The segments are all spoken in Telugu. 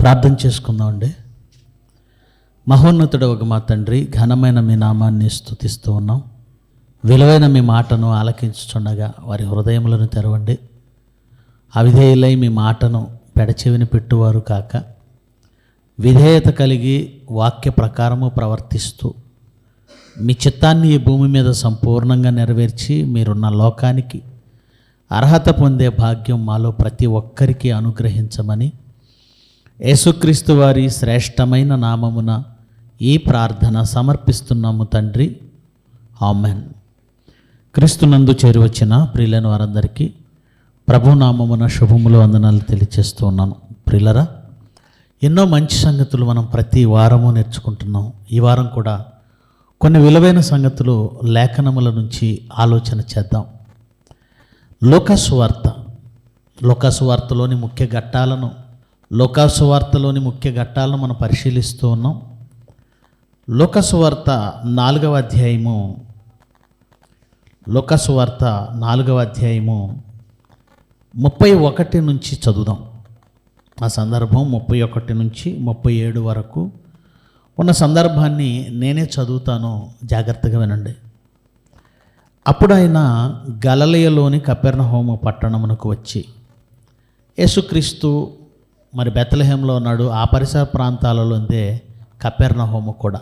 ప్రార్థన చేసుకుందామండి. మహోన్నతుడు ఒక మా తండ్రి, ఘనమైన మీ నామాన్ని స్తుతిస్తూ ఉన్నాం. విలువైన మీ మాటను ఆలకించుచుండగా వారి హృదయములను తెరవండి. అవిధేయులై మీ మాటను పెడచెవిని పెట్టువారు కాక, విధేయత కలిగి వాక్య ప్రకారము ప్రవర్తిస్తూ మీ చిత్తాన్ని ఈ భూమి మీద సంపూర్ణంగా నెరవేర్చి మీరున్న లోకానికి అర్హత పొందే భాగ్యం మాలో ప్రతి ఒక్కరికి అనుగ్రహించమని యేసుక్రీస్తు వారి శ్రేష్టమైన నామమున ఈ ప్రార్థన సమర్పిస్తున్నాము తండ్రి, ఆమెన్. క్రీస్తునందు చేరువచ్చిన ప్రియులైన వారందరికీ ప్రభునామమున శుభములు, వందనాలు తెలియజేస్తూ ఉన్నాను. ప్రియులరా, ఎన్నో మంచి సంగతులు మనం ప్రతి వారము నేర్చుకుంటున్నాం. ఈ వారం కూడా కొన్ని విలువైన సంగతులు లేఖనముల నుంచి ఆలోచన చేద్దాం. లూకాసు వార్తలోని ముఖ్య ఘట్టాలను మనం పరిశీలిస్తూ ఉన్నాం. లూకాసు వార్త 4వ అధ్యాయము 31 నుంచి చదువుదాం. ఆ సందర్భం 31 నుంచి 37 వరకు ఉన్న సందర్భాన్ని నేనే చదువుతాను, జాగ్రత్తగా వినండి. అప్పుడు ఆయన గలిలయలోని కపెర్నహూము పట్టణమునకు వచ్చి, యేసుక్రీస్తు మరి బెత్లెహేంలో ఉన్నాడు. ఆ పరిసర ప్రాంతాలలోనే కపెర్నహూము కూడా.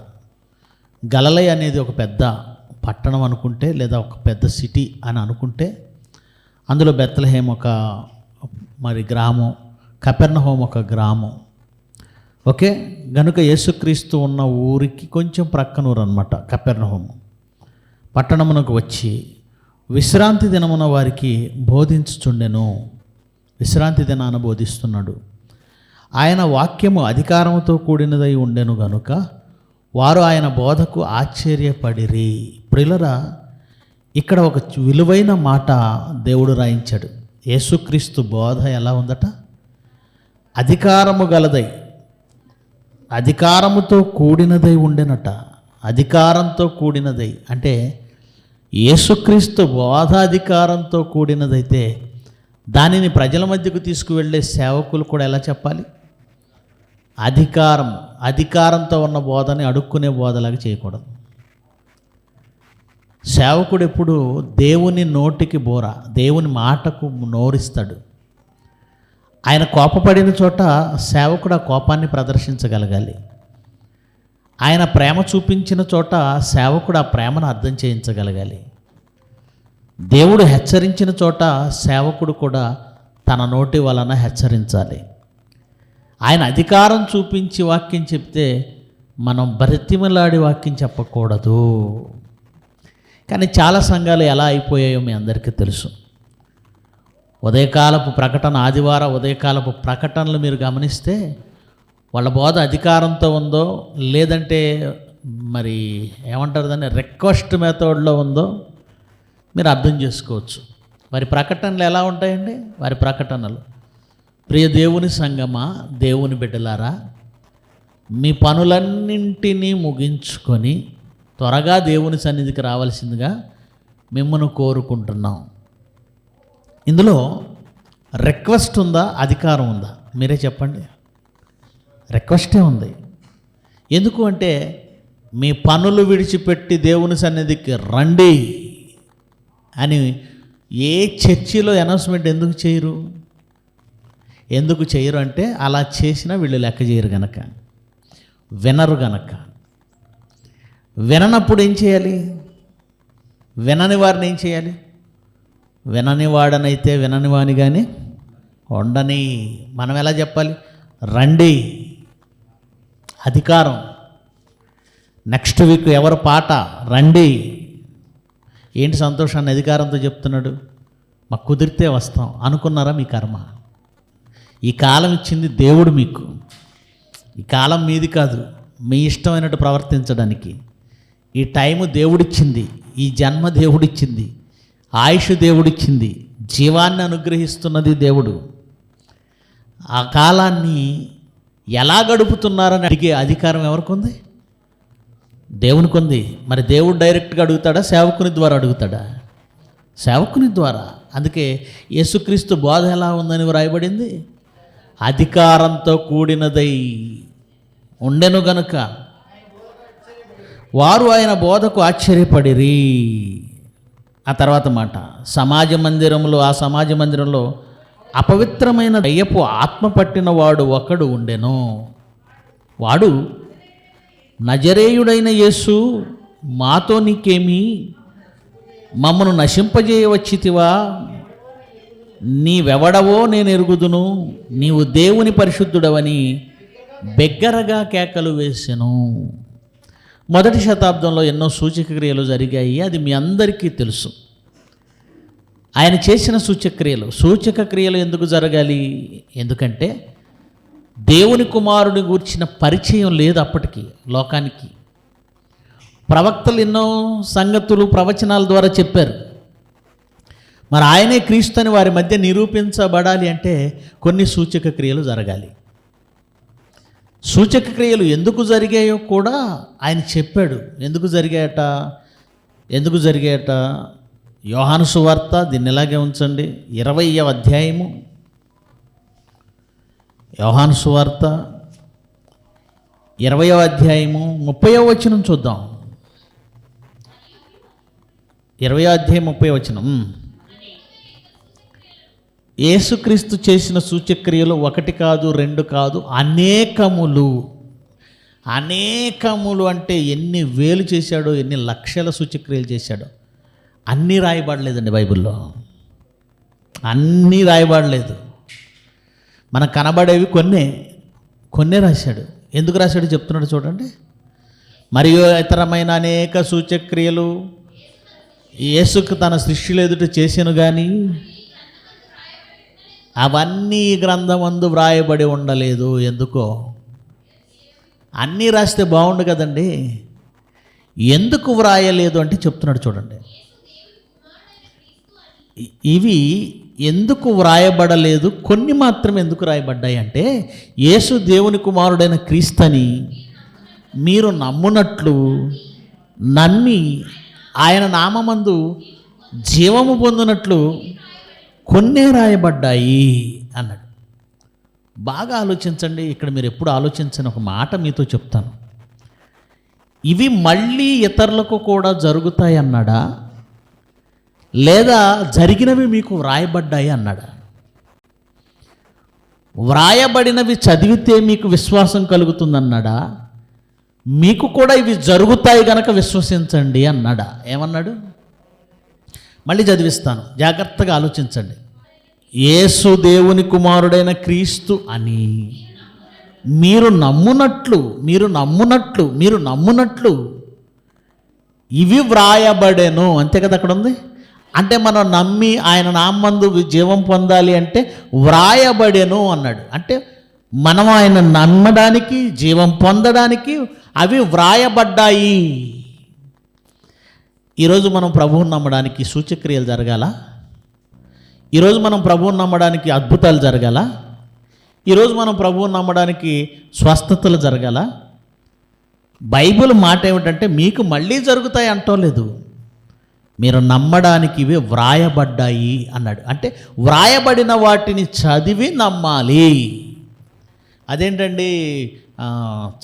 గలిలయ అనేది ఒక పెద్ద పట్టణం అనుకుంటే, లేదా ఒక పెద్ద సిటీ అని అనుకుంటే, అందులో బెత్లెహేం ఒక మరి గ్రామం, కపెర్నహూము ఒక గ్రామం. ఓకే, గనుక యేసుక్రీస్తు ఉన్న ఊరికి కొంచెం ప్రక్కన ఊరు అనమాట కపెర్నహూము. పట్టణమునకు వచ్చి విశ్రాంతి దినమున వారికి బోధించుచుండెను. విశ్రాంతి దినాన బోధిస్తున్నాడు. ఆయన వాక్యము అధికారముతో కూడినదై ఉండెను గనుక వారు ఆయన బోధకు ఆశ్చర్యపడిరి. ప్రియులరా, ఇక్కడ ఒక విలువైన మాట దేవుడు రాయించాడు. యేసుక్రీస్తు బోధ ఎలా ఉందట? అధికారము గలదై, అధికారముతో కూడినదై ఉండెనట. అధికారంతో కూడినదై అంటే యేసుక్రీస్తు బోధ అధికారంతో కూడినదైతే దానిని ప్రజల మధ్యకు తీసుకువెళ్ళే సేవకులు కూడా ఎలా చెప్పాలి? అధికారంతో ఉన్న బోధని అడుక్కునే బోధలాగా చేయకూడదు. సేవకుడు ఎప్పుడు దేవుని నోటికి బోర, దేవుని మాటకు నోరిస్తాడు. ఆయన కోపపడిన చోట సేవకుడు ఆ కోపాన్ని ప్రదర్శించగలగాలి. ఆయన ప్రేమ చూపించిన చోట సేవకుడు ఆ ప్రేమను అర్థం చేయించగలగాలి. దేవుడు హెచ్చరించిన చోట సేవకుడు కూడా తన నోటి వలన హెచ్చరించాలి. ఆయన అధికారం చూపించి వాక్యం చెప్తే మనం బ్రతిమలాడి వాక్యం చెప్పకూడదు. కానీ చాలా సంఘాలు ఎలా అయిపోయాయో మీ అందరికీ తెలుసు. ఉదయకాలపు ప్రకటన, ఆదివారం ఉదయకాలపు ప్రకటనలు మీరు గమనిస్తే వాళ్ళ బోధ అధికారంతో ఉందో, లేదంటే మరి ఏమంటారు దాన్ని, రిక్వెస్ట్ మెథడ్లో ఉందో మీరు అర్థం చేసుకోవచ్చు. వారి ప్రకటనలు ఎలా ఉంటాయండి? వారి ప్రకటనలు, ప్రియ దేవుని సంగమా, దేవుని బిడ్డలారా, మీ పనులన్నింటినీ ముగించుకొని త్వరగా దేవుని సన్నిధికి రావాల్సిందిగా మిమ్మల్ని కోరుకుంటున్నాం. ఇందులో రిక్వెస్ట్ ఉందా, అధికారం ఉందా? మీరే చెప్పండి. రిక్వెస్టే ఉంది. ఎందుకు అంటే మీ పనులు విడిచిపెట్టి దేవుని సన్నిధికి రండి అని ఏ చర్చిలో అనౌన్స్మెంట్ ఎందుకు చేయరు అంటే అలా చేసినా వీళ్ళు లెక్క చేయరు గనక, వినరు గనక. విననప్పుడు ఏం చేయాలి? వినని వారిని ఏం చేయాలి? వినని వాడనైతే వినని వాని కానీ ఉండని. మనం ఎలా చెప్పాలి? రండి. అధికారం. నెక్స్ట్ వీక్ ఎవరు పాట? రండి. ఏంటి సంతోషాన్ని అధికారంతో చెప్తున్నాడు? మాకు కుదిరితే వస్తాం అనుకున్నారా? మీ కర్మ. ఈ కాలం ఇచ్చింది దేవుడు మీకు. ఈ కాలం మీది కాదు, మీ ఇష్టమైనట్టు ప్రవర్తించడానికి. ఈ టైము దేవుడిచ్చింది, ఈ జన్మ దేవుడిచ్చింది, ఆయుష్ దేవుడిచ్చింది, జీవాన్ని అనుగ్రహిస్తున్నది దేవుడు. ఆ కాలాన్ని ఎలా గడుపుతున్నారని అడిగే అధికారం ఎవరికి ఉంది? దేవునికి ఉంది. మరి దేవుడు డైరెక్ట్గా అడుగుతాడా, సేవకుని ద్వారా అడుగుతాడా? సేవకుని ద్వారా. అందుకే యేసుక్రీస్తు బోధ ఎలా ఉందని వ్రాయబడింది? అధికారంతో కూడినదై ఉండెను గనుక వారు ఆయన బోధకు ఆశ్చర్యపడిరి. ఆ తర్వాత మాట, ఆ సమాజ మందిరంలో అపవిత్రమైన దయ్యపు ఆత్మ పట్టిన వాడు ఒకడు ఉండెను. వాడు, నజరేయుడైన యేసు, మాతో నీకేమి? మమ్మను నశింపజేయవచ్చితివా? నీవెవడవో నేను ఎరుగుదును, నీవు దేవుని పరిశుద్ధుడవని బెగ్గరగా కేకలు వేసెను. మొదటి శతాబ్దంలో ఎన్నో సూచక క్రియలు జరిగాయి, అది మీ అందరికీ తెలుసు. ఆయన చేసిన సూచక క్రియలు ఎందుకు జరగాలి? ఎందుకంటే దేవుని కుమారుని గూర్చిన పరిచయం లేదు అప్పటికి లోకానికి. ప్రవక్తలు ఎన్నో సంగతులు ప్రవచనాల ద్వారా చెప్పారు. మరి ఆయనే క్రీస్తు అని వారి మధ్య నిరూపించబడాలి అంటే కొన్ని సూచక క్రియలు జరగాలి. సూచక క్రియలు ఎందుకు జరిగాయో కూడా ఆయన చెప్పాడు. ఎందుకు జరిగాయట? యోహాను సువార్త, దీన్ని ఇలాగే ఉంచండి, 20వ అధ్యాయము. యోహాను సువార్త 20వ అధ్యాయము 30వ వచనం చూద్దాం. 20వ అధ్యాయం 30వ వచనం. యేసుక్రీస్తు చేసిన సూచక్రియలు 1 కాదు 2 కాదు, అనేకములు అంటే ఎన్ని వేలు చేశాడో, ఎన్ని లక్షల సూచక్రియలు చేశాడో అన్నీ రాయబడలేదండి బైబిల్లో. అన్నీ రాయబడలేదు. మనకు కనబడేవి కొన్నే రాశాడు. ఎందుకు రాశాడు చెప్తున్నాడు చూడండి. మరియు ఇతరమైన అనేక సూచక్రియలు యేసుకు తన శిష్యులు ఎదుట చేసెను కానీ అవన్నీ గ్రంథమందు వ్రాయబడి ఉండలేదు. ఎందుకో? అన్నీ రాస్తే బాగుండు కదండి. ఎందుకు వ్రాయలేదు అంటే చెప్తున్నాడు చూడండి. ఇవి ఎందుకు వ్రాయబడలేదు, కొన్ని మాత్రం ఎందుకు రాయబడ్డాయి అంటే, యేసు దేవుని కుమారుడైన క్రీస్తని మీరు నమ్మి ఆయన నామమందు జీవము పొందినట్లు కొన్నే రాయబడ్డాయి అన్నాడు. బాగా ఆలోచించండి. ఇక్కడ మీరు ఎప్పుడు ఆలోచించని ఒక మాట మీతో చెప్తాను. ఇవి మళ్ళీ ఇతరులకు కూడా జరుగుతాయి అన్నాడా, లేదా జరిగినవి మీకు వ్రాయబడ్డాయి అన్నాడా? వ్రాయబడినవి చదివితే మీకు విశ్వాసం కలుగుతుందన్నాడా, మీకు కూడా ఇవి జరుగుతాయి గనక విశ్వసించండి అన్నాడా? ఏమన్నాడు? మళ్ళీ చదివిస్తాను, జాగ్రత్తగా ఆలోచించండి. యేసు దేవుని కుమారుడైన క్రీస్తు అని మీరు నమ్మునట్లు ఇవి వ్రాయబడెను. అంతే కదా అక్కడ ఉంది. అంటే మనం నమ్మి ఆయన నామందు జీవం పొందాలి అంటే వ్రాయబడెను అన్నాడు. అంటే మనం ఆయన నమ్మడానికి, జీవం పొందడానికి అవి వ్రాయబడ్డాయి. ఈరోజు మనం ప్రభువుని నమ్మడానికి సూచక్రియలు జరగాల? ఈరోజు మనం ప్రభువుని నమ్మడానికి అద్భుతాలు జరగాల? ఈరోజు మనం ప్రభువుని నమ్మడానికి స్వస్థతలు జరగాల? బైబిల్ మాట ఏమిటంటే మీకు మళ్ళీ జరుగుతాయి అంటం లేదు, మీరు నమ్మడానికి ఇవి వ్రాయబడ్డాయి అన్నాడు. అంటే వ్రాయబడిన వాటిని చదివి నమ్మాలి. అదేంటండి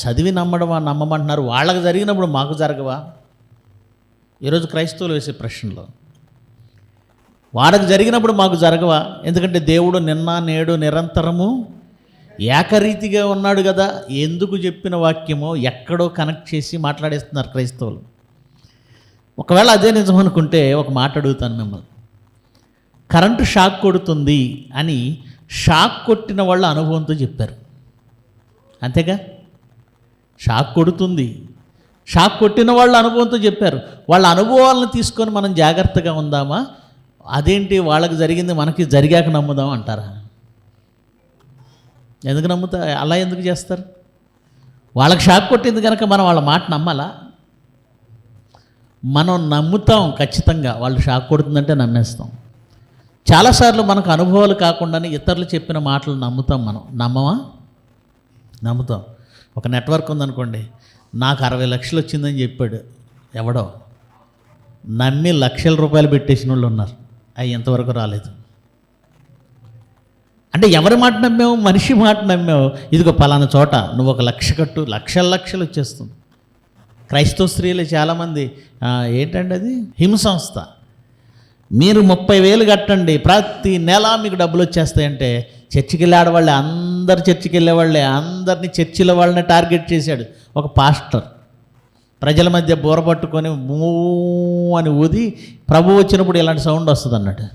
చదివి నమ్మమంటున్నారు? వాళ్ళకి జరిగినప్పుడు మాకు జరగవా? ఈరోజు క్రైస్తవులు వేసే ప్రశ్నలో వారికి జరిగినప్పుడు మాకు జరగవా? ఎందుకంటే దేవుడు నిన్న నేడు నిరంతరము ఏకరీతిగా ఉన్నాడు కదా. ఎందుకు చెప్పిన వాక్యమో ఎక్కడో కనెక్ట్ చేసి మాట్లాడేస్తున్నారు క్రైస్తవులు. ఒకవేళ అదే నిజం అనుకుంటే ఒక మాట అడుగుతాను మిమ్మల్ని. కరెంటు షాక్ కొడుతుంది అని షాక్ కొట్టిన వాళ్ళ అనుభవంతో చెప్పారు, అంతేగా? షాక్ కొడుతుంది, షాక్ కొట్టిన వాళ్ళ అనుభవంతో చెప్పారు. వాళ్ళ అనుభవాలను తీసుకొని మనం జాగ్రత్తగా ఉందామా? అదేంటి వాళ్ళకి జరిగింది మనకి జరిగాక నమ్ముదాం అంటారా? ఎందుకు నమ్ముతా? అలా ఎందుకు చేస్తారు? వాళ్ళకి షాక్ కొట్టింది కనుక మనం వాళ్ళ మాట నమ్మాలా? మనం నమ్ముతాం ఖచ్చితంగా. వాళ్ళు షాక్ కొడుతుందంటే నమ్మేస్తాం. చాలాసార్లు మనకు అనుభవాలు కాకుండానే ఇతరులు చెప్పిన మాటలు నమ్ముతాం. మనం నమ్మమా? నమ్ముతాం. ఒక నెట్వర్క్ ఉందనుకోండి, నాకు 60 లక్షలు వచ్చిందని చెప్పాడు ఎవడో, నమ్మి లక్షల రూపాయలు పెట్టేసిన వాళ్ళు ఉన్నారు. అవి ఎంతవరకు రాలేదు. అంటే ఎవరి మాట నమ్మావు? మనిషి మాట నమ్మావు. ఇదిగో పలానా చోట నువ్వు 1,00,000 కట్టు, లక్షలు వచ్చేస్తుంది. క్రైస్తవ స్త్రీలు చాలామంది ఏంటండి అది హింసంస్థ, మీరు 30,000 కట్టండి ప్రతి నెల మీకు డబ్బులు వచ్చేస్తాయంటే చర్చికి వెళ్ళే ఆడవాళ్ళే, అందరు చర్చికి వెళ్ళేవాళ్ళే, అందరినీ చర్చిల వాళ్ళని టార్గెట్ చేశాడు ఒక పాస్టర్. ప్రజల మధ్య బోర పట్టుకొని మూ అని ఊది ప్రభు వచ్చినప్పుడు ఇలాంటి సౌండ్ వస్తుంది అన్నట్టు.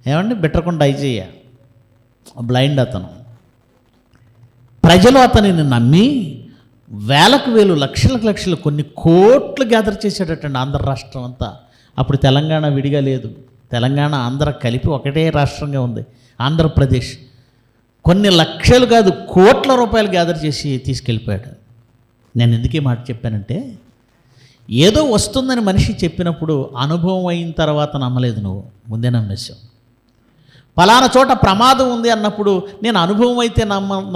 ఏమండి బిట్టకుండా ఐజయ్య బ్లైండ్ అతను. ప్రజలు అతనిని నమ్మి వేలకు వేలు లక్షలు కొన్ని కోట్లు గ్యాదర్ చేశాడటండి ఆంధ్ర రాష్ట్రం అంతా. అప్పుడు తెలంగాణ విడిగా లేదు, తెలంగాణ ఆంధ్ర కలిపి ఒకటే రాష్ట్రంగా ఉంది ఆంధ్రప్రదేశ్. కొన్ని లక్షలు కాదు కోట్ల రూపాయలు గ్యాదర్ చేసి తీసుకెళ్ళిపోయాడు. నేను ఎందుకు ఈ మాట చెప్పానంటే, ఏదో వస్తుందని మనిషి చెప్పినప్పుడు అనుభవం అయిన తర్వాత నమ్మలేదు, నువ్వు ముందే నమ్మేశావు. పలానా చోట ప్రమాదం ఉంది అన్నప్పుడు నేను అనుభవం అయితే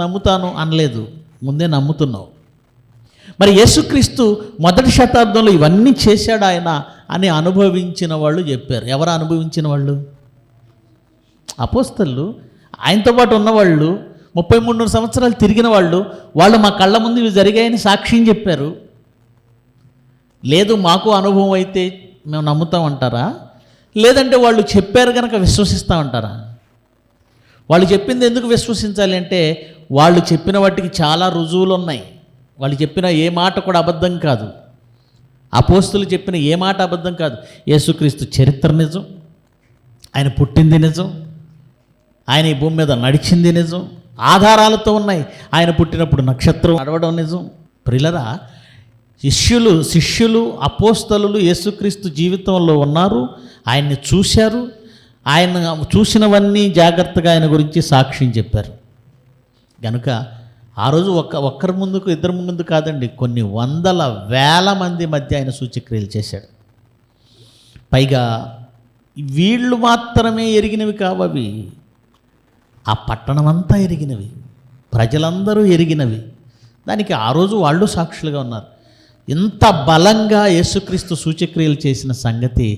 నమ్ముతాను అనలేదు, ముందే నమ్ముతున్నావు. మరి యేసుక్రీస్తు మొదటి శతాబ్దంలో ఇవన్నీ చేశాడు ఆయన అని అనుభవించిన వాళ్ళు చెప్పారు. ఎవరు అనుభవించిన వాళ్ళు? అపోస్తలు, ఆయనతో పాటు ఉన్నవాళ్ళు, 33 సంవత్సరాలు తిరిగిన వాళ్ళు మా కళ్ళ ముందు ఇవి జరిగాయని సాక్ష్యం చెప్పారు. లేదు మాకు అనుభవం అయితే మేము నమ్ముతామంటారా? లేదంటే వాళ్ళు చెప్పారు కనుక విశ్వసిస్తామంటారా? వాళ్ళు చెప్పింది ఎందుకు విశ్వసించాలి అంటే, వాళ్ళు చెప్పిన వాటికి చాలా రుజువులు ఉన్నాయి. వాళ్ళు చెప్పిన ఏ మాట కూడా అబద్ధం కాదు. అపోస్తులు చెప్పిన ఏ మాట అబద్ధం కాదు. యేసుక్రీస్తు చరిత్ర నిజం, ఆయన పుట్టింది నిజం, ఆయన ఈ భూమి మీద నడిచింది నిజం, ఆధారాలతో ఉన్నాయి. ఆయన పుట్టినప్పుడు నక్షత్రం నడవడం నిజం. ప్రియులరా, శిష్యులు అపోస్తలులు యేసుక్రీస్తు జీవితంలో ఉన్నారు, ఆయన్ని చూశారు, ఆయన చూసినవన్నీ జాగ్రత్తగా ఆయన గురించి సాక్ష్యం చెప్పారు. కనుక ఆ రోజు ఒక్కరి ముందుకు ఇద్దరి ముందు కాదండి, కొన్ని వందల వేల మంది మధ్య ఆయన సూచక్రియలు చేశాడు. పైగా వీళ్ళు మాత్రమే ఎరిగినవి కావవి, ఆ పట్టణం అంతా ఎరిగినవి, ప్రజలందరూ ఎరిగినవి. దానికి ఆ రోజు వాళ్ళు సాక్షులుగా ఉన్నారు. ఇంత బలంగా యేసుక్రీస్తు సూచక్రియలు చేసిన సంగతి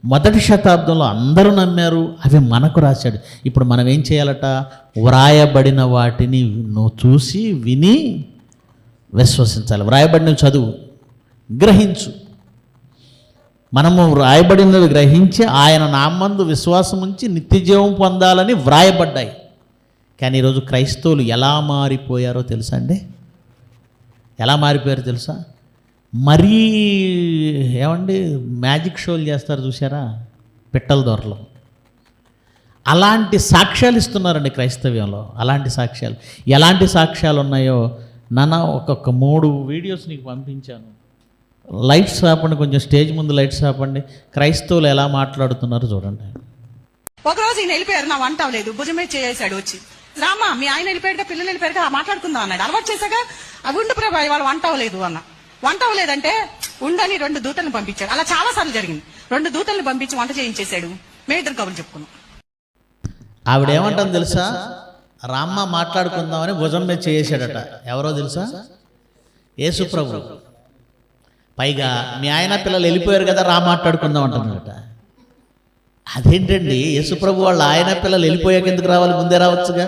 మొదటి శతాబ్దంలో అందరూ నమ్మారు. అవి మనకు రాశాడు. ఇప్పుడు మనం ఏం చేయాలట? వ్రాయబడిన వాటిని నువ్వు చూసి విని విశ్వసించాలి. వ్రాయబడినవి చదువు, గ్రహించు. మనము వ్రాయబడినవి గ్రహించి ఆయన నామందు విశ్వాసం ఉంచి నిత్యజీవం పొందాలని వ్రాయబడ్డాయి. కానీ ఈరోజు క్రైస్తవులు ఎలా మారిపోయారో తెలుసా అండి? ఎలా మారిపోయారో తెలుసా? మరీ ఏమండి మ్యాజిక్ షోలు చేస్తారు చూసారా పిట్టల దొరలో, అలాంటి సాక్ష్యాలు ఇస్తున్నారండి క్రైస్తవ్యంలో. అలాంటి సాక్ష్యాలు, ఎలాంటి సాక్ష్యాలు ఉన్నాయో నాన్న ఒక్కొక్క 3 వీడియోస్ నీకు పంపించాను. లైట్స్ ఆపండి, కొంచెం స్టేజ్ ముందు లైట్స్ ఆపండి. క్రైస్తవులు ఎలా మాట్లాడుతున్నారో చూడండి. ఒకరోజు ఈయన వెళ్ళిపోయారు, నా వంట అవ్వలేదు, భుజమే చేసాడు. వచ్చి రామా మీ ఆయన వెళ్ళిపోయాడుగా, పిల్లలు వెళ్ళిపోయారుగా, మాట్లాడుకుందాం అన్నాడు. అలవాటు చేశాక అవి ఉండు ప్రభా వాళ్ళు వంట అవ్వలేదు అన్న. వంట అవ్వలేదంటే ఉండని 2 దూతలను పంపించాడు. అలా చాలా సార్లు జరిగింది. 2 దూతలను పంపించి వంట చేయించేశాడు. మేమిద్దరు కబుర్లు చెప్పుకున్నాం. ఆవిడేమంటాను తెలుసా? రామ్మ మాట్లాడుకుందామని భుజం మీద చేసాడట. ఎవరో తెలుసా? యేసు ప్రభు. పైగా మీ ఆయన పిల్లలు వెళ్ళిపోయారు కదా, రా మాట్లాడుకుందాం అంటున్నాడట. అదేంటండి, యేసు ప్రభు వాళ్ళ ఆయన పిల్లలు వెళ్ళిపోయాక ఎందుకు రావాలి? ముందే రావచ్చుగా.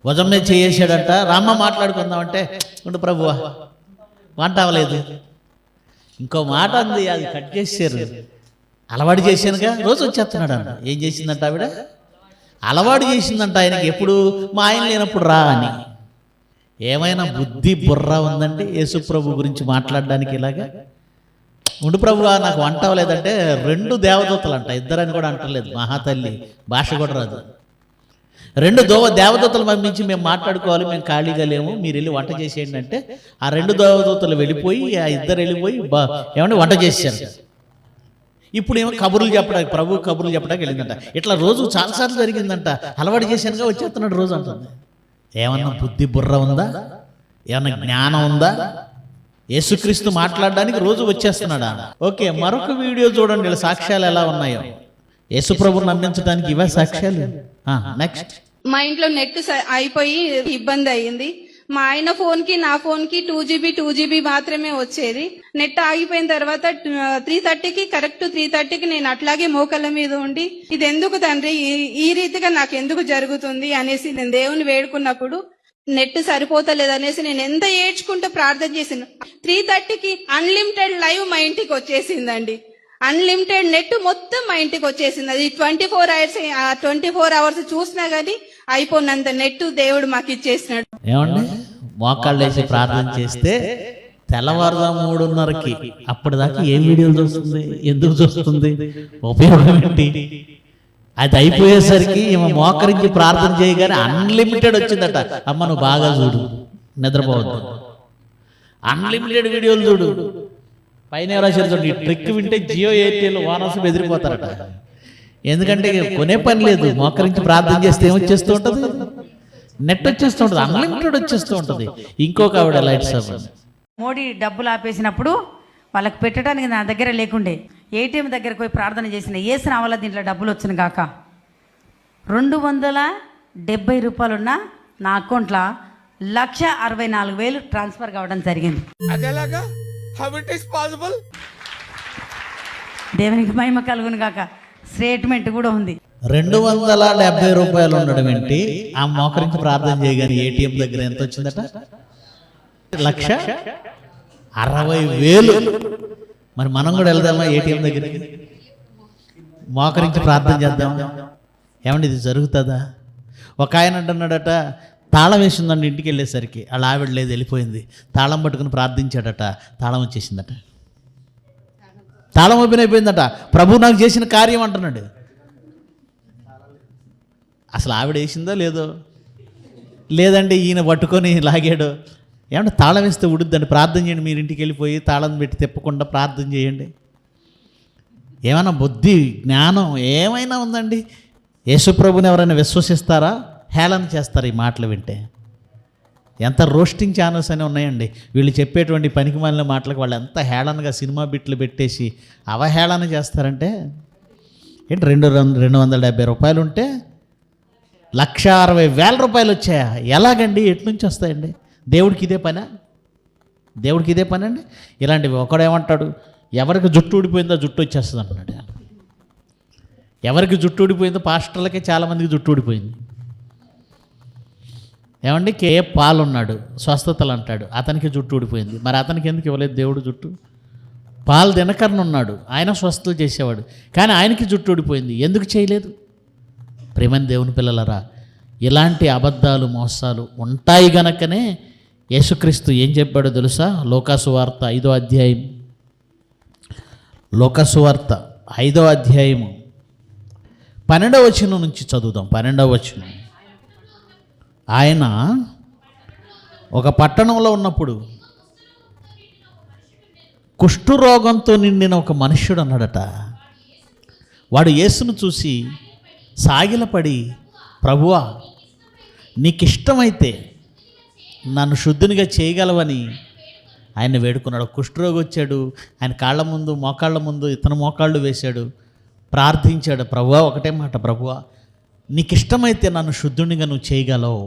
భుజం మీద చేసాడట. రామ్మ మాట్లాడుకుందాం అంటే ఉండు ప్రభువా వంట అవ్వలేదు. ఇంకో మాట అంది, అది కట్ చేశారు. అలవాటు చేశానుగా, రోజు వచ్చేస్తున్నాడు అంట. ఏం చేసిందంట ఆవిడ? అలవాటు చేసిందంట ఆయనకి, ఎప్పుడు మా ఆయన లేనప్పుడు రా అని. ఏమైనా బుద్ధి బుర్ర ఉందండి యేసు ప్రభు గురించి మాట్లాడడానికి? ఇలాగా ఉండు ప్రభువా నాకు వంట అవ్వలేదంటే 2 దేవదూతలు అంట, ఇద్దరని కూడా అంటలేదు. మహాతల్లి భాష కూడా రాదు. 2 దేవదూతలు పంపించి మేము మాట్లాడుకోవాలి, మేము ఖాళీగా లేము, మీరు వెళ్ళి వంట చేసేయండి అంటే ఆ 2 దేవదూతలు వెళ్ళిపోయి ఆ ఇద్దరు వెళ్ళిపోయి ఏమంటే వంట చేశారు. ఇప్పుడు ఏమో కబుర్లు చెప్పడానికి, ప్రభు కబుర్లు చెప్పడానికి వెళ్ళిందంట. ఇట్లా రోజు చాలాసార్లు జరిగిందంట. అలవాటు చేశానుగా వచ్చేస్తున్నాడు రోజు అంటుంది. ఏమన్నా బుద్ధి బుర్ర ఉందా? ఏమన్నా జ్ఞానం ఉందా? యేసుక్రీస్తు మాట్లాడడానికి రోజు వచ్చేస్తున్నాడా? ఓకే, మరొక వీడియో చూడండి, ఇలా సాక్ష్యాలు ఎలా ఉన్నాయో. యేసు ప్రభువుని నమ్మించడానికి ఇవే సాక్ష్యాలు. నెక్స్ట్. మా ఇంట్లో నెట్ అయిపోయి ఇబ్బంది అయ్యింది. మా ఆయన ఫోన్ కి నా ఫోన్ కి 2GB మాత్రమే వచ్చేది. నెట్ ఆగిపోయిన తర్వాత 3:30కి కరెక్ట్ 3:30కి నేను అట్లాగే మోకాళ్ళ మీద ఉండి ఇది ఎందుకు తండ్రి ఈ రీతిగా నాకు ఎందుకు జరుగుతుంది అనేసి నేను దేవుని వేడుకున్నప్పుడు నెట్ సరిపోతలేదనేసి నేను ఎంత ఏడ్చుకుంటూ ప్రార్థన చేసిన 3:30కి అన్లిమిటెడ్ లైవ్ మా ఇంటికి వచ్చేసిందండి. అన్లిమిటెడ్ నెట్ మొత్తం మా ఇంటికి వచ్చేసింది. అది 24 అవర్స్ చూసినా గానీ అయిపోయినంత నెట్ దేవుడు మాకు ఇచ్చేసినాడు. ఏమండి, మోకాళ్ళు వేసి ప్రార్థన చేస్తే తెల్లవారుజాము 3:30కి అప్పటిదాకా ఏ వీడియోలు చూస్తుంది, ఎందుకు చూస్తుంది, ఉపయోగం ఏంటి? అది అయిపోయేసరికి ఈమె మోకరించి ప్రార్థన చేయగానే అన్లిమిటెడ్ వచ్చిందట. అమ్మ నువ్వు బాగా చూడు, నిద్రపోవద్దు, అన్లిమిటెడ్ వీడియోలు చూడు. పైన రాశారు చూడండి, ఈ ట్రిక్ వింటే జియో ఎయిర్టెల్ ఓనర్స్ బెదిరిపోతారట. ఎందుకంటే కొనే పని లేదు, మోకరించి ప్రార్థన చేస్తే ఏమొచ్చేస్తూ ఉంటుంది, నెట్ వచ్చేస్తూ ఉంటుంది, అన్లిమిటెడ్ వచ్చేస్తూ ఉంటుంది. ఇంకొక ఆవిడ లైట్స్ మోడీ డబ్బులు ఆపేసినప్పుడు వాళ్ళకి పెట్టడానికి నా దగ్గర లేకుండే ఏటీఎం దగ్గరకు పోయి ప్రార్థన చేసిన ఏసిన వల్ల దీంట్లో డబ్బులు వచ్చిన కాక 270 రూపాయలున్న నా అకౌంట్లో 1,64,000 ట్రాన్స్ఫర్ కావడం జరిగింది. దేవునికి మహిమ కలుగును కాక. స్టేట్మెంట్ కూడా ఉంది. 270 రూపాయలు ఉండడం ఏంటి? ఆ మోకరించి ప్రార్థన చేయగానే ఏటీఎం దగ్గర ఎంత వచ్చిందట? 1,60,000. మరి మనం కూడా వెళ్దామా ఏటీఎం దగ్గరికి, మోకరించి ప్రార్థన చేద్దామా? ఏమండి ఇది జరుగుతుందా? ఒక ఆయన అంటున్నాడట, తాళం వేసిందండి ఇంటికి వెళ్ళేసరికి, వాళ్ళ ఆవిడ లేదు వెళ్ళిపోయింది, తాళం పట్టుకుని ప్రార్థించాడట, తాళం వచ్చేసిందట, తాళం ఓపెన్ అయిపోయిందట. ప్రభు నాకు చేసిన కార్యం అంటున్నాడు. అసలు ఆవిడ వేసిందో లేదో, లేదండి ఈయన పట్టుకొని లాగాడు. ఏమంటే తాళం వేస్తే ఉడుద్దండి, ప్రార్థన చేయండి. మీరు ఇంటికి వెళ్ళిపోయి తాళం పెట్టి తిప్పకుండా ప్రార్థన చేయండి. ఏమైనా బుద్ధి జ్ఞానం ఏమైనా ఉందండి? యేసుప్రభుని ఎవరైనా విశ్వసిస్తారా? హేళన చేస్తారు ఈ మాటలు వింటే. ఎంత రోస్టింగ్ ఛానల్స్ అని ఉన్నాయండి. వీళ్ళు చెప్పేటువంటి పనికి మాలిన మాటలకు వాళ్ళు ఎంత హేళనగా సినిమా బిట్లు పెట్టేసి అవహేళన చేస్తారంటే ఏంటి? 270 రూపాయలు ఉంటే 1,60,000 రూపాయలు వచ్చాయా? ఎలాగండి? ఎటు నుంచి వస్తాయండి? దేవుడికి ఇదే పనా? దేవుడికి ఇదే పని అండి? ఇలాంటివి ఒకడేమంటాడు, ఎవరికి జుట్టు ఊడిపోయిందో జుట్టు వచ్చేస్తుంది అంటున్నాడు. ఎవరికి జుట్టు ఊడిపోయిందో, పాస్టర్లకే చాలామందికి జుట్టు ఊడిపోయింది. ఏమండి, పాల్ ఉన్నాడు, స్వస్థతలు అంటాడు, అతనికి జుట్టు ఊడిపోయింది. మరి అతనికి ఎందుకు ఇవ్వలేదు దేవుడు జుట్టు? పాల్ దినకరన్ ఉన్నాడు, ఆయన స్వస్థతలు చేసేవాడు, కానీ ఆయనకి జుట్టు ఊడిపోయింది. ఎందుకు చేయలేదు? ప్రేమని దేవుని పిల్లలరా, ఇలాంటి అబద్ధాలు మోసాలు ఉంటాయి గనకనే యేసుక్రీస్తు ఏం చెప్పాడో తెలుసా? లోకాసువార్త 5వ అధ్యాయం, లోకాసువార్త 5వ అధ్యాయము 12వ వచనం నుంచి చదువుదాం. 12వ వచనం. ఆయన ఒక పట్టణంలో ఉన్నప్పుడు కుష్ఠరోగంతో నిండిన ఒక మనుష్యుడు అన్నాడట. వాడు యేసును చూసి సాగిలపడి, ప్రభువా నీకిష్టమైతే నన్ను శుద్ధునిగా చేయగలవని ఆయన వేడుకున్నాడు. కుష్ఠరోగి వచ్చాడు, ఆయన కాళ్ళ ముందు మోకాళ్ళ ముందు ఇతను మోకాళ్ళు వేశాడు, ప్రార్థించాడు. ప్రభువా ఒకటే మాట, ప్రభువా నీకిష్టమైతే నన్ను శుద్ధునిగా నువ్వు చేయగలవు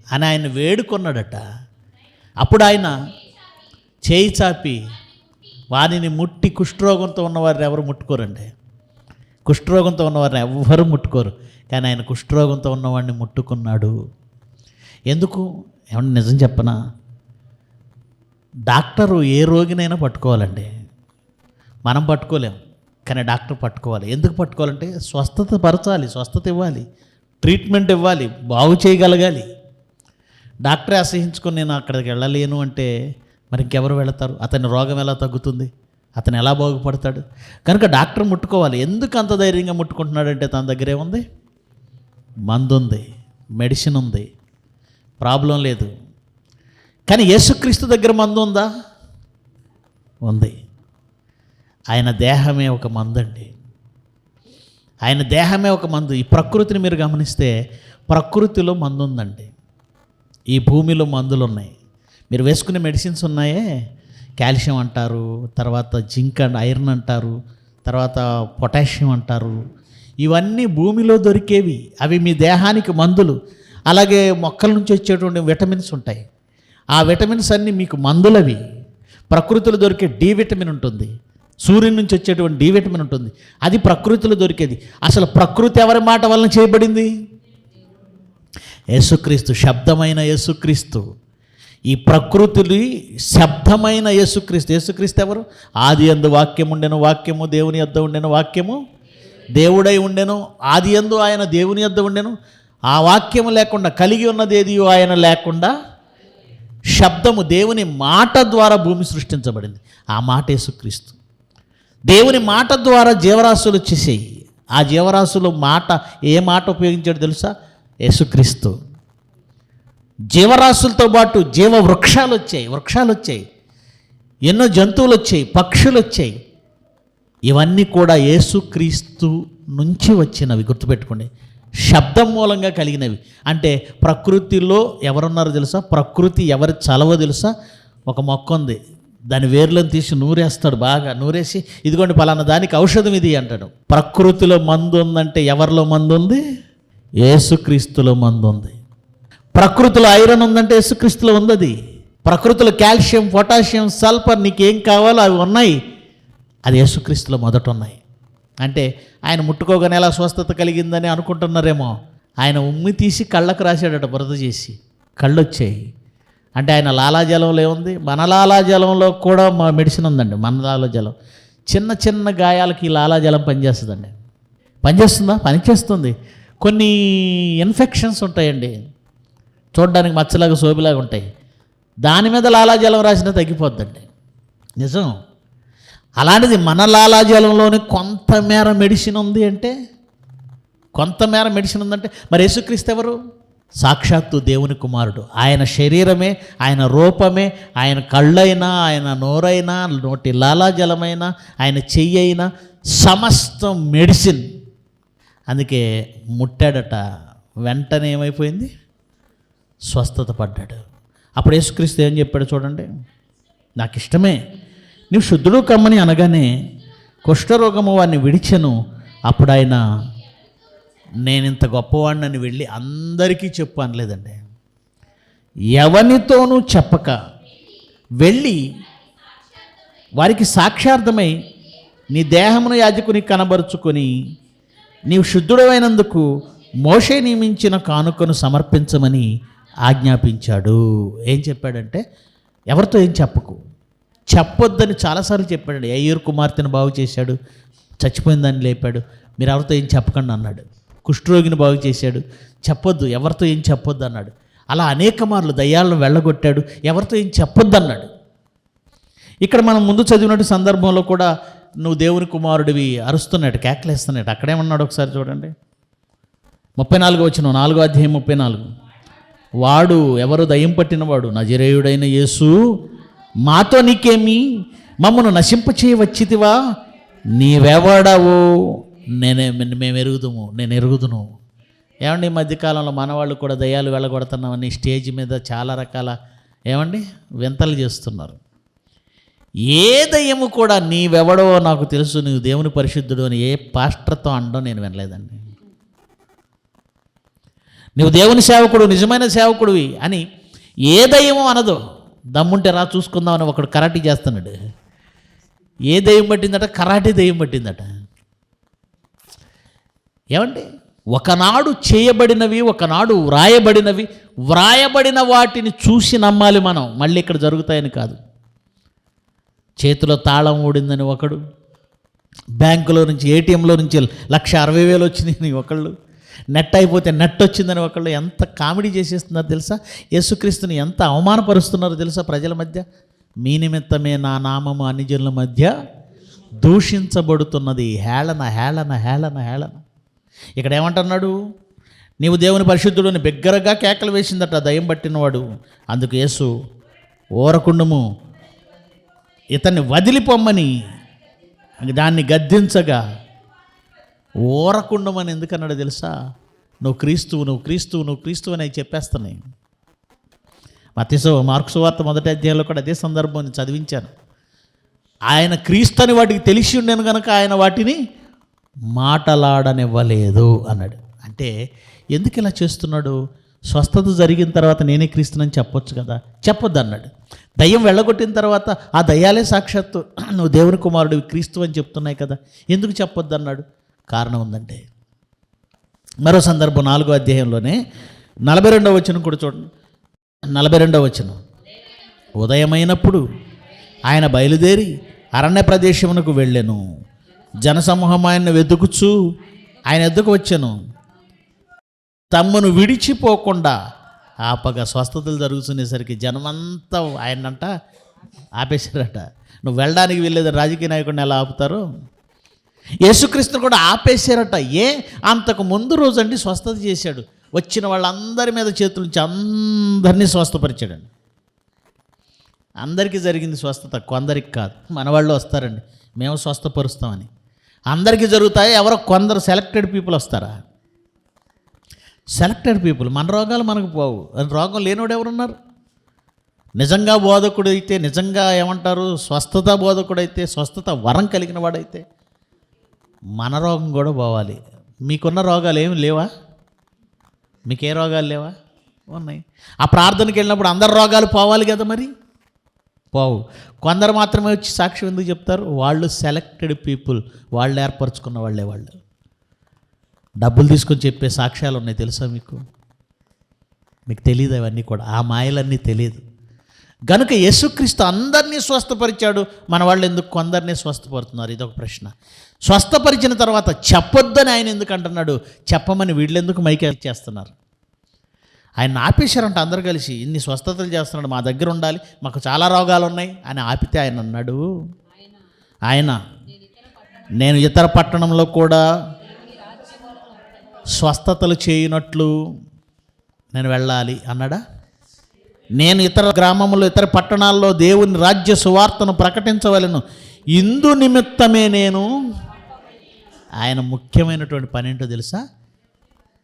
అని ఆయన వేడుకున్నాడట. అప్పుడు ఆయన చేయి చాపి వారిని ముట్టి, కుష్ఠరోగంతో ఉన్నవారిని ఎవరు ముట్టుకోరండి, కుష్ఠరోగంతో ఉన్నవారిని ఎవ్వరూ ముట్టుకోరు, కానీ ఆయన కుష్ఠరోగంతో ఉన్నవాడిని ముట్టుకున్నాడు. ఎందుకు? ఏమన్నా నిజం చెప్పనా? డాక్టరు ఏ రోగినైనా పట్టుకోవాలండి, మనం పట్టుకోలేం, కానీ డాక్టర్ పట్టుకోవాలి. ఎందుకు పట్టుకోవాలంటే స్వస్థత పరచాలి, స్వస్థత ఇవ్వాలి, ట్రీట్మెంట్ ఇవ్వాలి, బాగు చేయగలగాలి. డాక్టరే అసహించుకొని నేను అక్కడికి వెళ్ళలేను అంటే మరి ఇంకెవరు వెళతారు? అతని రోగం ఎలా తగ్గుతుంది? అతను ఎలా బాగుపడతాడు? కనుక డాక్టర్ ముట్టుకోవాలి. ఎందుకు అంత ధైర్యంగా ముట్టుకుంటున్నాడంటే తన దగ్గర ఏముంది? మందు ఉంది, మెడిసిన్ ఉంది, ప్రాబ్లం లేదు. కానీ యేసుక్రీస్తు దగ్గర మందు ఉందా? ఉంది. ఆయన దేహమే ఒక మందు అండి. ఆయన దేహమే ఒక మందు. ఈ ప్రకృతిని మీరు గమనిస్తే ప్రకృతిలో మందు ఉందండి. ఈ భూమిలో మందులు ఉన్నాయి. మీరు వేసుకునే మెడిసిన్స్ ఉన్నాయే, కాల్షియం అంటారు, తర్వాత జింక్ అండ్ ఐరన్ అంటారు, తర్వాత పొటాషియం అంటారు. ఇవన్నీ భూమిలో దొరికేవి, అవి మీ దేహానికి మందులు. అలాగే మొక్కల నుంచి వచ్చేటువంటి విటమిన్స్ ఉంటాయి. ఆ విటమిన్స్ అన్నీ మీకు మందులవి. ప్రకృతిలో దొరికే డి విటమిన్ ఉంటుంది, సూర్యుని నుంచి వచ్చేటువంటి డి విటమిన్ ఉంటుంది, అది ప్రకృతిలో దొరికేది. అసలు ప్రకృతి ఎవరి మాట వలన చేయబడింది? యేసుక్రీస్తు, శబ్దమైన యేసుక్రీస్తు. ఈ ప్రకృతిని శబ్దమైన యేసుక్రీస్తు. యేసుక్రీస్తు ఎవరు? ఆది యందు వాక్యం ఉండెను, వాక్యము దేవుని యొద్ద ఉండెను, వాక్యము దేవుడై ఉండెను, ఆది యందు ఆయన దేవుని యొద్ద ఉండెను. ఆ వాక్యము లేకుండా కలిగి ఉన్నది ఏది ఆయన లేకుండా. శబ్దము, దేవుని మాట ద్వారా భూమి సృష్టించబడింది. ఆ మాట యేసుక్రీస్తు. దేవుని మాట ద్వారా జీవరాశులు వచ్చేసాయి. ఆ జీవరాశులు మాట, ఏ మాట ఉపయోగించాడు తెలుసా? యేసుక్రీస్తు. జీవరాశులతో పాటు జీవ వృక్షాలు వచ్చాయి, ఎన్నో జంతువులు వచ్చాయి, పక్షులు వచ్చాయి. ఇవన్నీ కూడా యేసుక్రీస్తు నుంచి వచ్చినవి. గుర్తుపెట్టుకోండి, శబ్దం మూలంగా కలిగినవి. అంటే ప్రకృతిలో ఎవరున్నారో తెలుసా? ప్రకృతి ఎవరి చలవో తెలుసా? ఒక మొక్క ఉంది, దాని వేర్లను తీసి నూరేస్తాడు, బాగా నూరేసి ఇదిగోండి పలానా దానికి ఔషధం ఇది అంటాడు. ప్రకృతిలో మందు ఉందంటే ఎవరిలో మందు ఉంది? యేసుక్రీస్తులో మందు ఉంది. ప్రకృతిలో ఐరన్ ఉందంటే యేసుక్రీస్తులో ఉంది. అది ప్రకృతిలో కాల్షియం, పొటాషియం, సల్ఫర్, నీకేం కావాలో అవి ఉన్నాయి. అది యేసుక్రీస్తులో మొదట ఉన్నాయి. అంటే ఆయన ముట్టుకోగానే ఎలా స్వస్థత కలిగిందని అనుకుంటున్నారేమో. ఆయన ఉమ్మి తీసి కళ్ళకు రాశాడట, బురద చేసి కళ్ళు వచ్చాయి. అంటే ఆయన లాలాజలంలో ఏముంది? మన లాలాజలంలో కూడా మా మెడిసిన్ ఉందండి. మన లాలాజలం చిన్న చిన్న గాయాలకి ఈ లాలాజలం పనిచేస్తుందండి. పనిచేస్తుందా? పనిచేస్తుంది. కొన్ని ఇన్ఫెక్షన్స్ ఉంటాయండి, చూడడానికి మచ్చలాగా సోబిలాగా ఉంటాయి, దాని మీద లాలాజలం రాసినా తగ్గిపోద్దండి. నిజం. అలాంటిది మన లాలాజలంలోని కొంతమేర మెడిసిన్ ఉంది అంటే, కొంతమేర మెడిసిన్ ఉందంటే మరి యేసుక్రీస్తు ఎవరు? సాక్షాత్తు దేవుని కుమారుడు. ఆయన శరీరమే, ఆయన రూపమే, ఆయన కళ్ళైనా, ఆయన నోరైనా, నోటి లాలాజలమైనా, ఆయన చెయ్యి అయినా సమస్తం మెడిసిన్. అందుకే ముట్టాడట, వెంటనే ఏమైపోయింది? స్వస్థత పడ్డాడు. అప్పుడు యేసుక్రీస్తు ఏం చెప్పాడు చూడండి, నాకు ఇష్టమే, నీవు శుద్ధుడు కమ్మని అనగానే కుష్ఠరోగము వాడిని విడిచెను. అప్పుడు ఆయన నేను ఇంత గొప్పవాడిని వెళ్ళి అందరికీ చెప్పు అనలేదండి. ఎవనితోనూ చెప్పక వెళ్ళి వారికి సాక్షార్థమై నీ దేహమును యాజకుని కనబరుచుకొని నీవు శుద్ధుడమైనందుకు మోషే నియమించిన కానుకను సమర్పించమని ఆజ్ఞాపించాడు. ఏం చెప్పాడంటే ఎవరితో ఏం చెప్పొద్దని చాలాసార్లు చెప్పాడు. అయ్యూరు కుమార్తెను బాగు చేశాడు, చచ్చిపోయిందని లేపాడు, మీరు ఎవరితో ఏం చెప్పకండి అన్నాడు. కుష్ఠరోగిని బాగు చేశాడు, చెప్పొద్దు, ఎవరితో ఏం చెప్పొద్దు అన్నాడు. అలా అనేక మార్లు దయ్యాలను వెళ్ళగొట్టాడు, ఎవరితో ఏం చెప్పొద్దు అన్నాడు. ఇక్కడ మనం ముందు చదివినట్టు సందర్భంలో కూడా నువ్వు దేవుని కుమారుడివి అరుస్తున్నాడు, కేకలేస్తున్నాడు. అక్కడేమన్నాడు ఒకసారి చూడండి, 34 వచనం, 4వ అధ్యాయం 34. వాడు ఎవరు? దయ్యం పట్టినవాడు, నజరేయుడైన యేసు, మాతో నీకేమి? మమ్మను నశింపచేయవచ్చితివా? నీవెవడవు? మేము ఎరుగుదుము, నేను ఎరుగుదును. ఏమండి, ఈ మధ్యకాలంలో మనవాళ్ళు కూడా దయ్యాలు వెళ్ళగొడుతున్నామని స్టేజ్ మీద చాలా రకాల వింతలు చేస్తున్నారు. ఏ దయ్యము కూడా నీవెవడో నాకు తెలుసు, నీవు దేవుని పరిశుద్ధుడు అని ఏ పాస్టర్తో అనడం నేను వినలేదండి. నువ్వు దేవుని సేవకుడు, నిజమైన సేవకుడివి అని ఏ దయ్యమో అనదు. దమ్ముంటే రా చూసుకుందామని ఒకడు కరాటీ చేస్తున్నాడు. ఏ దయ్యం పట్టిందట? కరాటీ దయ్యం పట్టిందట. ఏమండి, ఒకనాడు చేయబడినవి, ఒకనాడు వ్రాయబడిన వాటిని చూసి నమ్మాలి మనం. మళ్ళీ ఇక్కడ జరుగుతాయని కాదు. చేతిలో తాళం ఊడిందని ఒకడు, బ్యాంకులో నుంచి ఏటీఎంలో నుంచి 1,60,000 వచ్చినాయని ఒకళ్ళు, నెట్ అయిపోతే నెట్ వచ్చిందని ఒకళ్ళు. ఎంత కామెడీ చేసేస్తున్నారు తెలుసా? యేసుక్రీస్తుని ఎంత అవమానపరుస్తున్నారో తెలుసా ప్రజల మధ్య. మీ నిమిత్తమే నా నామము అన్ని జనుల మధ్య దూషించబడుతున్నది. హేళన హేళన హేళన హేళన. ఇక్కడ ఏమంటున్నాడు? నీవు దేవుని పరిశుద్ధుడు అని బిగ్గరగా కేకలు వేసిందట దయ్యం పట్టినవాడు. అందుకు యేసు ఓరకుండము, ఇతన్ని వదిలిపోమ్మని దాన్ని గద్దించగా, ఓరకుండమని ఎందుకన్నాడు తెలుసా? నువ్వు క్రీస్తువు అని చెప్పేస్తున్నాయి. మార్కు సువార్త 1వ అధ్యాయంలో కూడా అదే సందర్భాన్ని చదివించాను. ఆయన క్రీస్తు అని వాటికి తెలిసి ఉండేను కనుక ఆయన వాటిని మాటలాడనివ్వలేదు అన్నాడు. అంటే ఎందుకు ఇలా చేస్తున్నాడు? స్వస్థత జరిగిన తర్వాత నేనే క్రీస్తునని చెప్పొచ్చు కదా, చెప్పొద్దు అన్నాడు. దయ్యం వెళ్ళగొట్టిన తర్వాత ఆ దయ్యాలే సాక్షాత్తు నువ్వు దేవుని కుమారుడు క్రీస్తు అని చెప్తున్నాయి కదా, ఎందుకు చెప్పొద్దు అన్నాడు? కారణం ఉందంటే మరో సందర్భం 4వ అధ్యాయంలోనే 42వ వచనం కూడా చూడండి. 42వ వచనం, ఉదయమైనప్పుడు ఆయన బయలుదేరి అరణ్య ప్రదేశమునకు వెళ్ళెను. జనసమూహం ఆయన్ని వెతుకుచూ ఆయన ఎద్దుకు వచ్చెను. తమ్మును విడిచిపోకుండా ఆపగా స్వస్థతలు జరుగుతునేసరికి జనమంతా ఆయనంట ఆపేశారట. నువ్వు వెళ్ళడానికి వెళ్ళేది రాజకీయ నాయకుడిని ఎలా ఆపుతారు? యేసుక్రీస్తుని కూడా ఆపేశారట. అంతకు ముందు రోజండి స్వస్థత చేశాడు. వచ్చిన వాళ్ళందరి మీద చేతుల నుంచి అందరినీ స్వస్థపరిచాడండి. అందరికీ జరిగింది స్వస్థత, కొందరికి కాదు. మన వాళ్ళు వస్తారండి, మేము స్వస్థపరుస్తామని. అందరికీ జరుగుతాయి, ఎవరో కొందరు సెలెక్టెడ్ పీపుల్ వస్తారా? Selected people. మన రోగాలు మనకు పోవు. రోగం లేనివాడు ఎవరున్నారు? నిజంగా బోధకుడైతే, నిజంగా ఏమంటారు స్వస్థత బోధకుడైతే, స్వస్థత వరం కలిగిన వాడైతే మన రోగం కూడా పోవాలి. మీకున్న రోగాలు ఏమి లేవా? మీకే రోగాలు లేవా? ఉన్నాయి. ఆ ప్రార్థనకి వెళ్ళినప్పుడు అందరి రోగాలు పోవాలి కదా, మరి పోవు. కొందరు మాత్రమే వచ్చి సాక్ష్యం ఎందుకు చెప్తారు? వాళ్ళు సెలెక్టెడ్ పీపుల్, వాళ్ళు ఏర్పరచుకున్న వాళ్ళే. వాళ్ళు డబ్బులు తీసుకొని చెప్పే సాక్ష్యాలు ఉన్నాయి, తెలుసా మీకు? మీకు తెలియదు అవన్నీ కూడా, ఆ మాయలన్నీ తెలియదు. గనుక యేసుక్రీస్తు అందరినీ స్వస్థపరిచాడు, మన వాళ్ళు ఎందుకు కొందరినీ స్వస్థపడుతున్నారు? ఇదొక ప్రశ్న. స్వస్థపరిచిన తర్వాత చెప్పొద్దని ఆయన ఎందుకు అంటున్నాడు? చెప్పమని వీళ్ళెందుకు మైకి చేస్తున్నారు? ఆయన ఆపేశారంట అందరు కలిసి. ఇన్ని స్వస్థతలు చేస్తున్నాడు, మా దగ్గర ఉండాలి, మాకు చాలా రోగాలు ఉన్నాయి అని ఆపితే ఆయన అన్నాడు, నేను ఇతర పట్టణంలో కూడా స్వస్థతలు చేయనట్లు నేను వెళ్ళాలి అన్నాడా? నేను ఇతర గ్రామంలో, ఇతర పట్టణాల్లో దేవుని రాజ్య సువార్తను ప్రకటించవలెను, ఇందు నిమిత్తమే నేను. ఆయన ముఖ్యమైనటువంటి పని ఏంటో తెలుసా?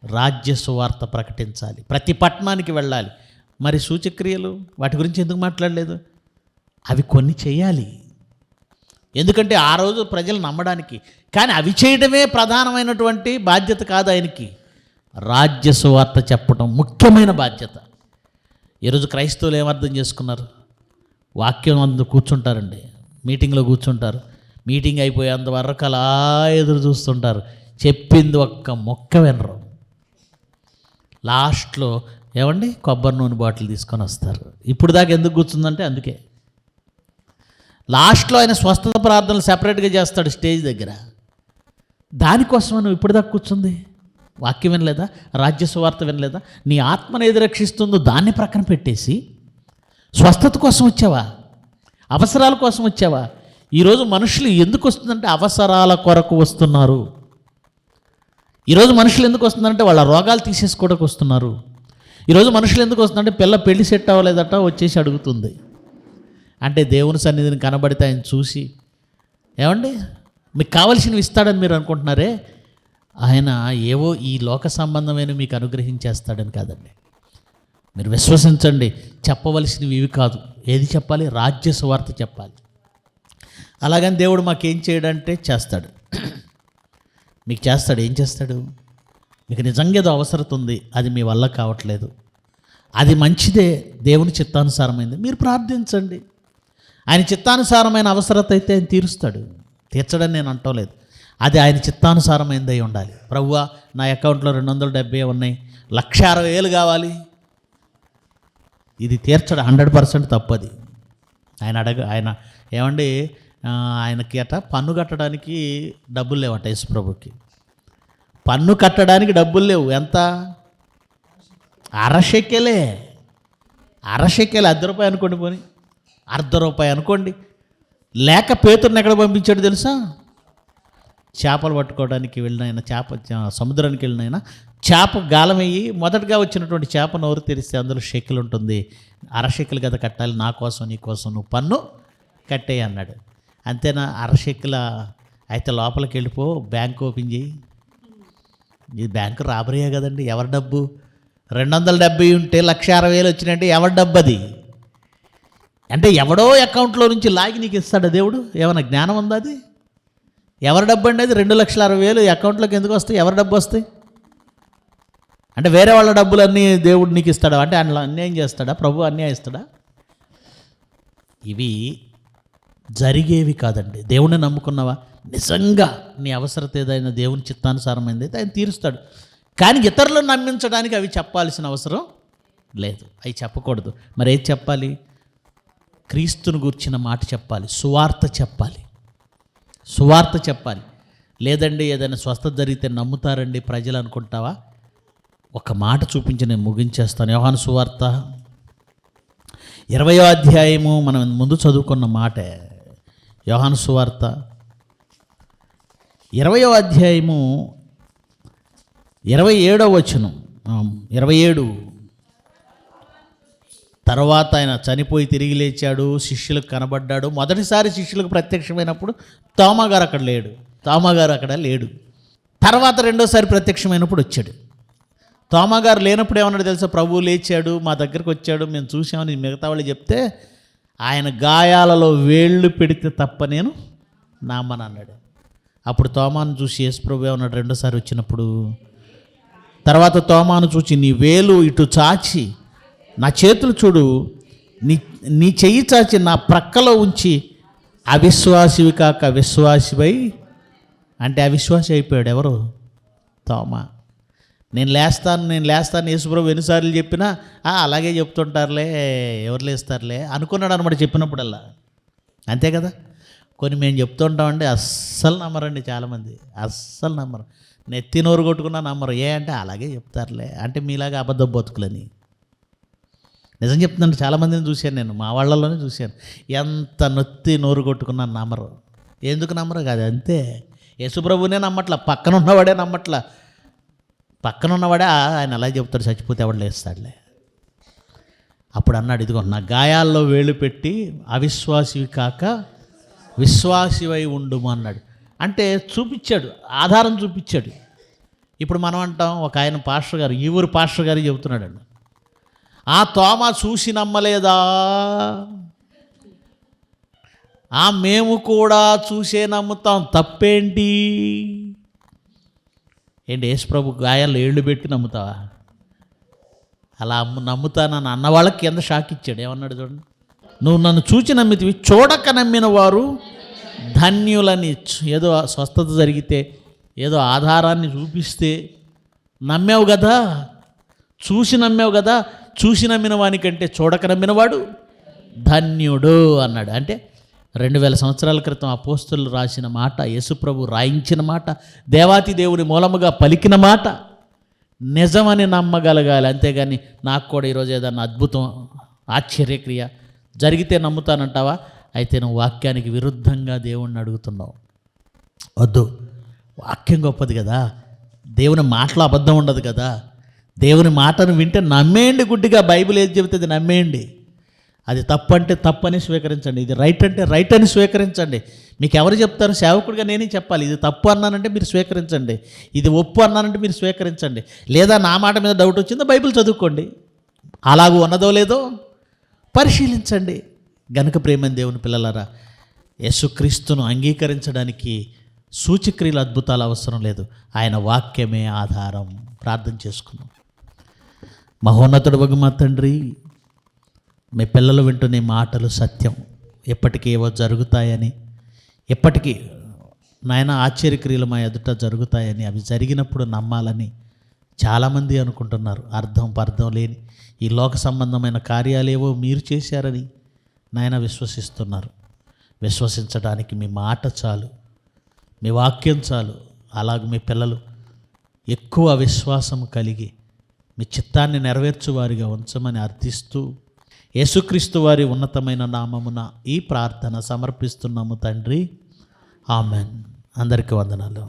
రాజ్య సువార్త ప్రకటించాలి, ప్రతి పట్టణానికి వెళ్ళాలి. మరి సూచక్రియలు వాటి గురించి ఎందుకు మాట్లాడలేదు? అవి కొన్ని చేయాలి, ఎందుకంటే ఆ రోజు ప్రజలు నమ్మడానికి. కానీ అవి చేయడమే ప్రధానమైనటువంటి బాధ్యత కాదు ఆయనకి. రాజ్య సువార్త చెప్పడం ముఖ్యమైన బాధ్యత. ఈరోజు క్రైస్తవులు ఏమర్థం చేసుకున్నారు? వాక్యం అందు కూర్చుంటారండి, మీటింగ్లో కూర్చుంటారు, మీటింగ్ అయిపోయేంత వరకు అలా ఎదురు చూస్తుంటారు, చెప్పింది ఒక్క మొక్క వినరు. లాస్ట్లో ఏమండి కొబ్బరి నూనె బాటిల్ తీసుకొని వస్తారు. ఇప్పుడు దాకా ఎందుకు కూర్చుందంటే అందుకే. లాస్ట్లో ఆయన స్వస్థత ప్రార్థనలు సెపరేట్గా చేస్తాడు స్టేజ్ దగ్గర. దానికోసం నువ్వు ఇప్పుడు దాకా కూర్చుంది? వాక్యం వినలేదా? రాజ్య సువార్త వినలేదా? నీ ఆత్మను ఏది రక్షిస్తుందో దాన్ని ప్రక్కన పెట్టేసి స్వస్థత కోసం వచ్చావా? అవసరాల కోసం వచ్చావా? ఈరోజు మనుషులు ఎందుకు వస్తుందంటే అవసరాల కొరకు వస్తున్నారు. ఈరోజు మనుషులు ఎందుకు వస్తుందంటే వాళ్ళ రోగాలు తీసేసుకోవడానికి వస్తున్నారు. ఈరోజు మనుషులు ఎందుకు వస్తుందంటే పెళ్లి సెట్ అవ్వలేదట వచ్చేసి అడుగుతుంది. అంటే దేవుని సన్నిధిని కనబడితే ఆయన చూసి, ఏమండి మీకు కావలసినవి ఇస్తాడని మీరు అనుకుంటున్నారే, ఆయన ఏవో ఈ లోక సంబంధమైన మీకు అనుగ్రహించేస్తాడని కాదండి. మీరు విశ్వసించండి, చెప్పవలసినవి ఇవి కాదు. ఏది చెప్పాలి? రాజ్య సువార్త చెప్పాలి. అలాగని దేవుడు మాకేం చేయడంటే చేస్తాడు, మీకు చేస్తాడు. ఏం చేస్తాడు? మీకు నిజంగా ఏదో అవసరం ఉంది, అది మీ వల్ల కావట్లేదు, అది మంచిదే, దేవుని చిత్తానుసారమైంది, మీరు ప్రార్థించండి. ఆయన చిత్తానుసారమైన అవసరత అయితే ఆయన తీరుస్తాడు. తీర్చడని నేను అంటలేదు, అది ఆయన చిత్తానుసారమైనది అయి ఉండాలి. ప్రభువా నా అకౌంట్లో 270 ఉన్నాయి, 1,60,000 కావాలి, ఇది తీర్చడం 100% తప్పది. ఆయన ఏమండి ఆయనకి అట పన్ను కట్టడానికి డబ్బులు లేవట. యేసు ప్రభుకి పన్ను కట్టడానికి డబ్బులు లేవు. ఎంత? అరశెకెలే. ₹1 అనుకోండి, పోనీ ₹1 అనుకోండి. లేక పేతురుని ఎక్కడ పంపించాడు తెలుసా? చేపలు పట్టుకోవడానికి వెళ్ళిన సముద్రానికి వెళ్ళిన చేప గాలం వేయి, మొదటగా వచ్చినటువంటి చేప నోరు తెరిస్తే అందులో షెకెల్ ఉంటుంది. ₹1 కదా కట్టాలి, నా కోసం నీ కోసం నువ్వు పన్ను కట్టేయి అన్నాడు. అంతేనా? ₹1 అయితే లోపలికి వెళ్ళిపో, బ్యాంక్ ఓపెన్ చేయి. ఇది బ్యాంకు రాబరీయే కదండి. ఎవరి డబ్బు? 270 ఉంటే 1,60,000 వచ్చినట్టే ఎవరి డబ్బు అది? అంటే ఎవడో అకౌంట్లో నుంచి లాగి నీకు ఇస్తాడు దేవుడు? ఏమైనా జ్ఞానం ఉందా అది? ఎవరి డబ్బు అండి అది? 2,60,000 అకౌంట్లోకి ఎందుకు వస్తాయి? ఎవరి డబ్బు వస్తాయి? అంటే వేరే వాళ్ళ డబ్బులన్నీ దేవుడు నీకు ఇస్తాడా? అంటే అందులో అన్యాయం చేస్తాడా? ప్రభు అన్యాయం ఇస్తాడా? ఇవి జరిగేవి కాదండి. దేవుణ్ణి నమ్ముకున్నావా, నిజంగా నీ అవసరత ఏదైనా దేవుని చిత్తానుసారమైంది అయితే ఆయన తీరుస్తాడు. కానీ ఇతరులను నమ్మించడానికి అవి చెప్పాల్సిన అవసరం లేదు, అవి చెప్పకూడదు. మరి ఏది చెప్పాలి? క్రీస్తుని గూర్చిన మాట చెప్పాలి, సువార్త చెప్పాలి, సువార్త చెప్పాలి. లేదండి ఏదైనా స్వస్థత జరిగితే నమ్ముతారండి ప్రజలు అనుకుంటావా? ఒక మాట చూపించి నేను ముగించేస్తాను. యోహాను సువార్త 20వ అధ్యాయము మనం ముందు చదువుకున్న మాటే. యోహాను సువార్త 20వ అధ్యాయము 27వ వచనం. 27 తర్వాత ఆయన చనిపోయి తిరిగి లేచాడు, శిష్యులకు కనబడ్డాడు. మొదటిసారి శిష్యులకు ప్రత్యక్షమైనప్పుడు తోమా గారు అక్కడ లేడు. తర్వాత రెండోసారి ప్రత్యక్షమైనప్పుడు వచ్చాడు. తోమా గారు లేనప్పుడు ఏమన్నాడు తెలుసా? ప్రభువు లేచాడు, మా దగ్గరకు వచ్చాడు, మేము చూసామని మిగతా వాళ్ళు చెప్తే ఆయన గాయాలలో వేళ్ళు పెడితే తప్ప నేను నమ్మను అన్నాడు. అప్పుడు తోమాను చూసి యేసు ప్రభు ఏమన్నాడు రెండోసారి వచ్చినప్పుడు? తర్వాత తోమాను చూసి నీ వేలు ఇటు చాచి నా చేతులు చూడు, నీ చెయ్యి చాచి నా ప్రక్కలో ఉంచి అవిశ్వాసివి కాక విశ్వాసివై. అంటే అవిశ్వాసి అయిపోయాడు ఎవరు? తోమా. నేను లేస్తాను యేసుప్రభు ఎన్నిసార్లు చెప్పినా అలాగే చెప్తుంటారులే, ఎవరు లేస్తారులే అనుకున్నాడు అనమాట చెప్పినప్పుడల్లా. అంతే కదా. కొన్ని మేము చెప్తుంటామండి, అస్సలు నమ్మరండి చాలామంది, అస్సలు నమ్మరు. నెత్తి నోరు కొట్టుకున్నా నమ్మరు. అంటే అలాగే చెప్తారులే, అంటే మీలాగా అబద్ధ బతుకులని. నిజం చెప్తున్నాను, చాలామందిని చూశాను నేను, మా వాళ్ళలోనే చూశాను. ఎంత నొత్తి నోరు కొట్టుకున్నా నమ్మరు. ఎందుకు నమ్మరు కాదు, అంతే. యేసుప్రభునే నమ్మట్లా, పక్కన ఉన్నవాడే నమ్మట్లా. పక్కన ఉన్నవాడే ఆయన అలా చెప్తాడు, చచ్చిపోతే ఎవడు లేస్తాడులే. అప్పుడు అన్నాడు, ఇదిగో నా గాయాల్లో వేలు పెట్టి అవిశ్వాసివి కాక విశ్వాసివై ఉండుము అన్నాడు. అంటే చూపించాడు, ఆధారం చూపించాడు. ఇప్పుడు మనం అంటాం, ఒక ఆయన పాస్టర్ గారు, ఈ ఊరు పాస్టర్ గారు చెబుతున్నాడు, ఆ తోమా చూసి నమ్మలేదా? మేము కూడా చూసే నమ్ముతాం, తప్పేంటి? ఏంటి యేసు ప్రభు గాయాల్లో ఏళ్ళు పెట్టి నమ్ముతావా? అలా నమ్ముతానని అన్న వాళ్ళకి కింద షాక్ ఇచ్చాడు. ఏమన్నాడు చూడండి, నువ్వు నన్ను చూచి నమ్మితివి, చూడక నమ్మిన వారు ధన్యులని. ఏదో స్వస్థత జరిగితే ఏదో ఆధారాన్ని చూపిస్తే నమ్మావు కదా, చూసి నమ్మావు కదా, చూసి నమ్మిన వానికంటే చూడక నమ్మినవాడు ధన్యుడు అన్నాడు. అంటే 2000 సంవత్సరాల క్రితం అపోస్తలులు రాసిన మాట, యేసుప్రభు రాయించిన మాట, దేవాతి దేవుని మూలముగా పలికిన మాట నిజమని నమ్మగలగాలి. అంతేగాని నాకు కూడా ఈరోజు ఏదన్నా అద్భుతం ఆశ్చర్యక్రియ జరిగితే నమ్ముతానంటావా? అయితే నువ్వు వాక్యానికి విరుద్ధంగా దేవుణ్ణి అడుగుతున్నావు. వద్దు, వాక్యం గొప్పది కదా, దేవుని మాటలో అబద్ధం ఉండదు కదా. దేవుని మాటను వింటే నమ్మేయండి గుడ్డిగా. బైబిల్ ఏది చెబితే అది నమ్మేయండి. అది తప్పు అంటే తప్పని స్వీకరించండి, ఇది రైట్ అంటే రైట్ అని స్వీకరించండి. మీకు ఎవరు చెప్తారు? సేవకుడిగా నేనే చెప్పాలి. ఇది తప్పు అన్నానంటే మీరు స్వీకరించండి, ఇది ఒప్పు అన్నానంటే మీరు స్వీకరించండి. లేదా నా మాట మీద డౌట్ వచ్చిందో బైబిల్ చదువుకోండి, అలాగూ ఉన్నదో లేదో పరిశీలించండి. గనుక ప్రేమ దేవుని పిల్లలారా, యేసుక్రీస్తును అంగీకరించడానికి సూచక్రియలు అద్భుతాలు అవసరం లేదు, ఆయన వాక్యమే ఆధారం. ప్రార్థన చేసుకుందాం. మహోన్నతుడు వగు మా తండ్రి, మీ పిల్లలు వింటున్న మాటలు సత్యం, ఎప్పటికీ ఏవో జరుగుతాయని, ఎప్పటికీ నాయన ఆశ్చర్యక్రియలు మా ఎదుట జరుగుతాయని, అవి జరిగినప్పుడు నమ్మాలని చాలామంది అనుకుంటున్నారు. అర్థం లేని ఈ లోక సంబంధమైన కార్యాలేవో మీరు చేశారని నాయన విశ్వసిస్తున్నారు. విశ్వసించడానికి మీ మాట చాలు, మీ వాక్యం చాలు. అలాగే మీ పిల్లలు ఎక్కువ విశ్వాసం కలిగి మీ చిత్తాన్ని నెరవేర్చువారిగా ఉంచమని అర్థిస్తూ యేసుక్రీస్తు వారి ఉన్నతమైన నామమున ఈ ప్రార్థన సమర్పిస్తున్నాము తండ్రి. ఆమెన్. అందరికీ వందనాలు.